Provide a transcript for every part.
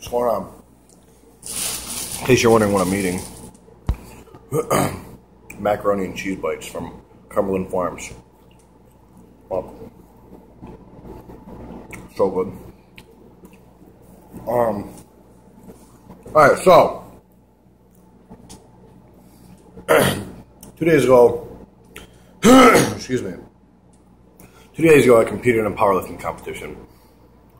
What's going on? In case you're wondering what I'm eating, macaroni and cheese bites from Cumberland Farms. Well, so good. Alright, so 2 days ago, excuse me, 2 days ago I competed in a powerlifting competition.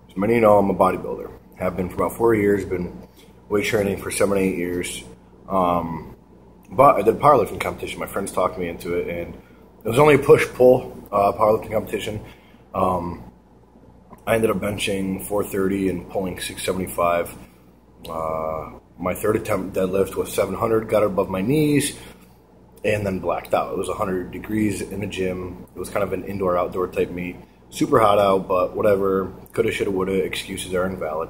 As many of you know, I'm a bodybuilder. Have been for about 4 years, been weight training for 7 or 8 years. But I did a powerlifting competition. My friends talked me into it, and it was only a push-pull powerlifting competition. I ended up benching 430 and pulling 675. My third attempt deadlift was 700, got it above my knees, and then blacked out. It was 100 degrees in the gym. It was kind of an indoor-outdoor type meet. Super hot out, but whatever. Coulda, shoulda, woulda. Excuses are invalid.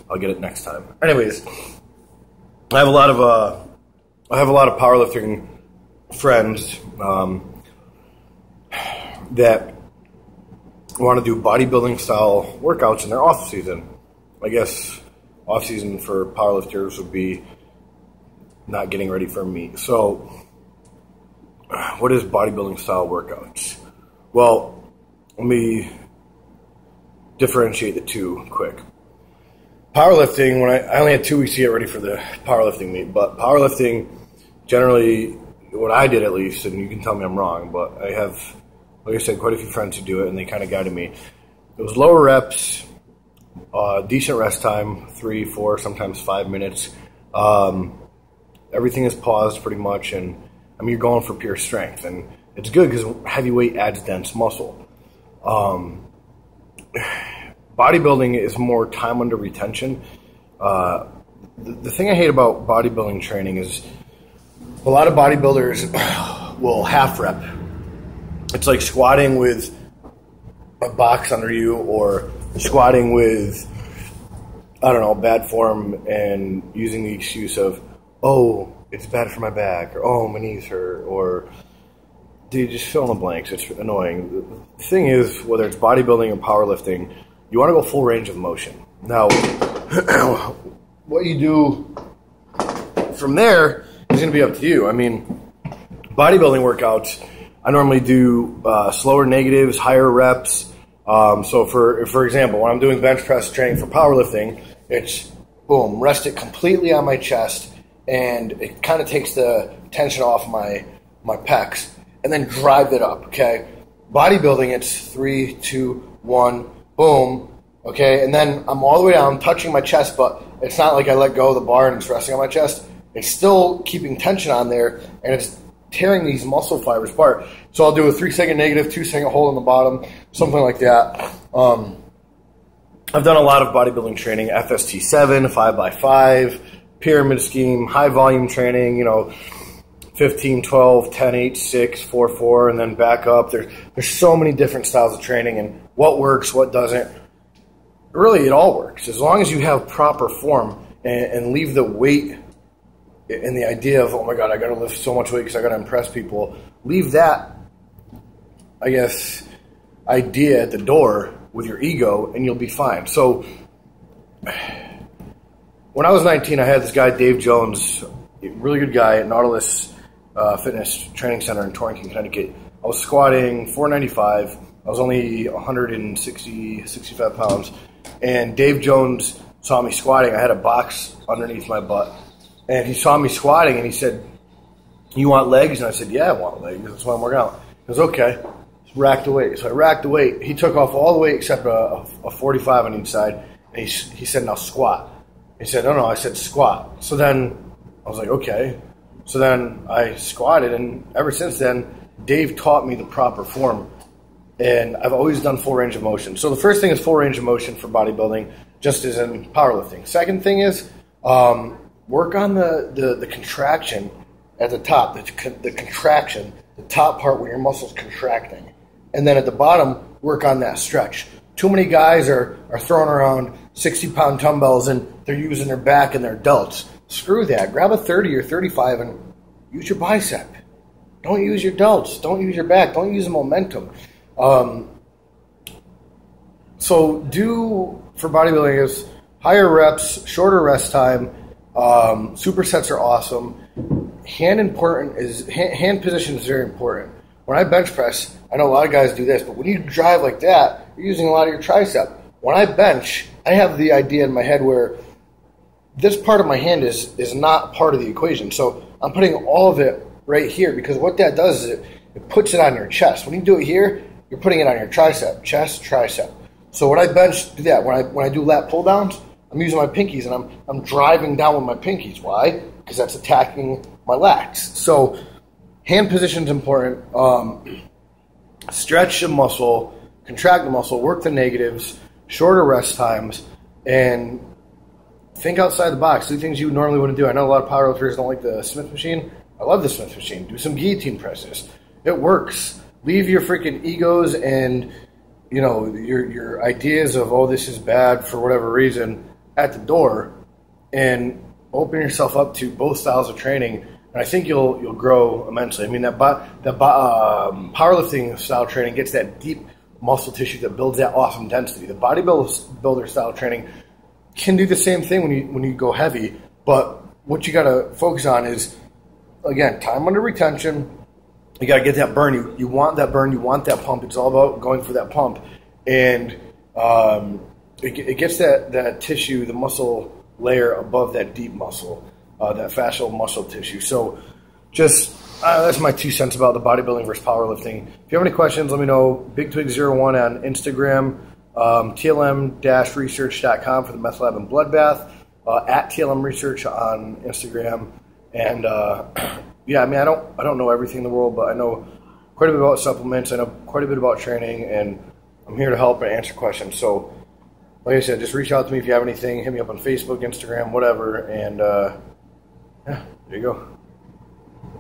I'll get it next time. Anyways, I have a lot of powerlifting friends that want to do bodybuilding style workouts in their off season. I guess off season for powerlifters would be not getting ready for a meet. So, what is bodybuilding style workouts? Well, let me differentiate the two quick. Powerlifting, when I only had 2 weeks to get ready for the powerlifting meet, but powerlifting, generally, what I did at least, and you can tell me I'm wrong, but I have, like I said, quite a few friends who do it, and they kind of guided me. It was lower reps, decent rest time, 3, 4, sometimes 5 minutes. Everything is paused pretty much, and I mean, you're going for pure strength, and it's good because heavyweight adds dense muscle. Bodybuilding is more time under retention. The thing I hate about bodybuilding training is a lot of bodybuilders will half rep. It's like squatting with a box under you, or squatting with, I don't know, bad form, and using the excuse of, oh, it's bad for my back, or oh, my knees hurt, or dude, just fill in the blanks. It's annoying. The thing is, whether it's bodybuilding or powerlifting, you want to go full range of motion. Now, what you do from there is going to be up to you. I mean, bodybuilding workouts, I normally do slower negatives, higher reps. So for example, when I'm doing bench press training for powerlifting, it's boom, rest it completely on my chest, and it kind of takes the tension off my pecs, and then drive it up, okay? Bodybuilding, it's 3, 2, 1, boom, okay? And then I'm all the way down, touching my chest, but it's not like I let go of the bar and it's resting on my chest. It's still keeping tension on there, and it's tearing these muscle fibers apart. So I'll do a 3-second negative, 2-second hold on the bottom, something like that. I've done a lot of bodybuilding training, FST7, 5x5, pyramid scheme, high volume training, 15, 12, 10, 8, 6, 4, 4, and then back up. There's so many different styles of training, and what works, what doesn't. Really, it all works. As long as you have proper form and leave the weight and the idea of, oh my God, I got to lift so much weight because I got to impress people. Leave that, I guess, idea at the door with your ego, and you'll be fine. So, when I was 19, I had this guy, Dave Jones, a really good guy at Nautilus Fitness Training Center in Torrington, Connecticut. I was squatting 495. I was only 65 pounds. And Dave Jones saw me squatting. I had a box underneath my butt. And he saw me squatting, and he said, you want legs? And I said, yeah, I want legs. That's why I'm working out. He goes, okay. Rack the weight. So I racked the weight. He took off all the weight except a 45 on each side. And he said, now squat. He said, no, I said squat. So then I was like, okay. So then I squatted, and ever since then, Dave taught me the proper form. And I've always done full range of motion. So the first thing is full range of motion for bodybuilding, just as in powerlifting. Second thing is work on the contraction at the top, the contraction, the top part where your muscle's contracting. And then at the bottom, work on that stretch. Too many guys are throwing around 60-pound dumbbells, and they're using their back and their delts. Screw that. Grab a 30 or 35 and use your bicep. Don't use your delts. Don't use your back. Don't use the momentum. So for bodybuilding is higher reps, shorter rest time. Supersets are awesome. Hand position is very important. When I bench press, I know a lot of guys do this, but when you drive like that, you're using a lot of your tricep. When I bench, I have the idea in my head where this part of my hand is not part of the equation. So I'm putting all of it right here, because what that does is it puts it on your chest. When you do it here, you're putting it on your tricep, chest, tricep. So when I bench, do that. When I do lat pull downs, I'm using my pinkies and I'm driving down with my pinkies. Why? Because that's attacking my lats. So hand position is important. Stretch the muscle, contract the muscle, work the negatives, shorter rest times, and think outside the box. Do things you normally wouldn't do. I know a lot of powerlifters don't like the Smith machine. I love the Smith machine. Do some guillotine presses. It works. Leave your freaking egos and your ideas of, oh, this is bad for whatever reason, at the door, and open yourself up to both styles of training. And I think you'll grow immensely. I mean, that powerlifting style training gets that deep muscle tissue that builds that awesome density. The bodybuilder style training can do the same thing when you go heavy, but what you got to focus on is, again, time under retention. You got to get that burn. You want that burn. You want that pump. It's all about going for that pump, and it gets that tissue, the muscle layer above that deep muscle, that fascial muscle tissue. So just that's my 2 cents about the bodybuilding versus powerlifting. If you have any questions, let me know. BigTwig01 on Instagram, TLM-research.com for the meth lab and bloodbath, at TLM Research on Instagram, and yeah, I mean, I don't know everything in the world, but I know quite a bit about supplements. I know quite a bit about training, and I'm here to help and answer questions. So, like I said, just reach out to me if you have anything. Hit me up on Facebook, Instagram, whatever, and yeah, there you go.